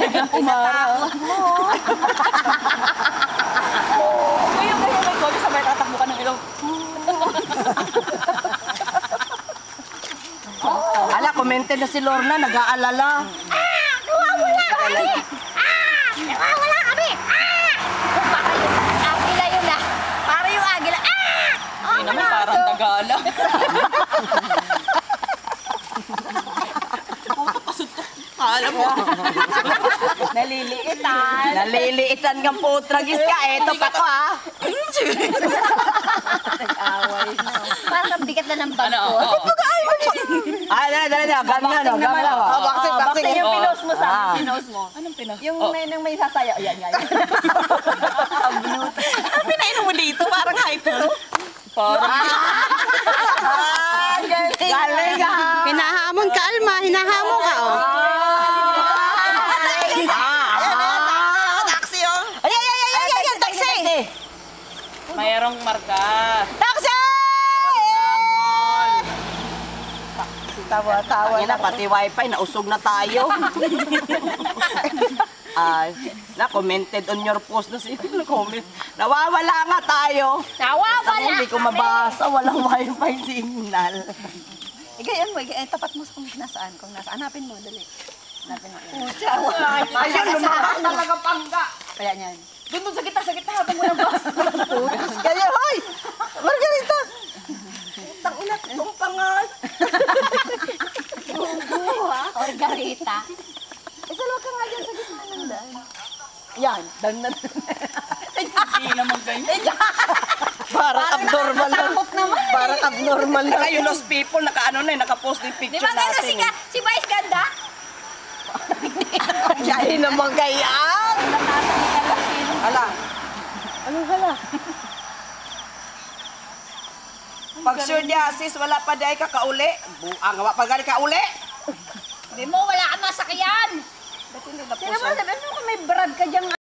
biglang umara. Ngayon may kotse, sabay tatakbo ka ng ilong. Ala, commented na si Lorna, nag-aalala. Nawawala kami! Nawawala kami! Agila yun ah! Para yung agila. Hindi naman parang Tagala. Alam mo. Naliliitan. Naliliitan ng putragis ka. Eto pa ko, ha? Nag-away na. Parang bigat na ng bag ko. Ay, dali. Ganyan, no? Ganyan, no? Bakit yung pinost mo sa akin? Pinost mo. Anong pinas? Yung may sasayaw. Yan. Ang pinainom mo dito, parang hype. Parang... Galing, ha? Hinahamon ka, Alma. Hinahamon ka, oh. Taxi, oh. Ay, taxi! Mayroong marka. Taxi! Tawa na, pati wifi, nausog na tayo. Ay, na-commented on your post na sino comment. Nawawala nga tayo. Nawawala Hindi ko mabasa, walang wifi signal. Igayon mo, tapat mo kung nasaan. Hanapin mo, dali. Hanapin mo. Ayun, lumakas talaga pangga. Kaya niyan. Doon sa gitna, habang mo ng bus. Kaya, hoy! Margarita! Tangulat, itong pangal. Margarita. Isalo ka nga dyan sa gitna ng daan. Yan, dan. Hindi naman ganyan. Parang abnormal lang. Parang abnormal lang. Ngayon, lost people, naka-post yung Di picture ba ganda natin. si Vice ganda? Kaya naman kaya. Hala. Anong hala? Pag sure niya, sis, wala pa dahil kakauli. Buang, wala pa gali kauli. Hindi mo, wala ka masakyan. Sino mo, sabi mo kung may brad ka dyan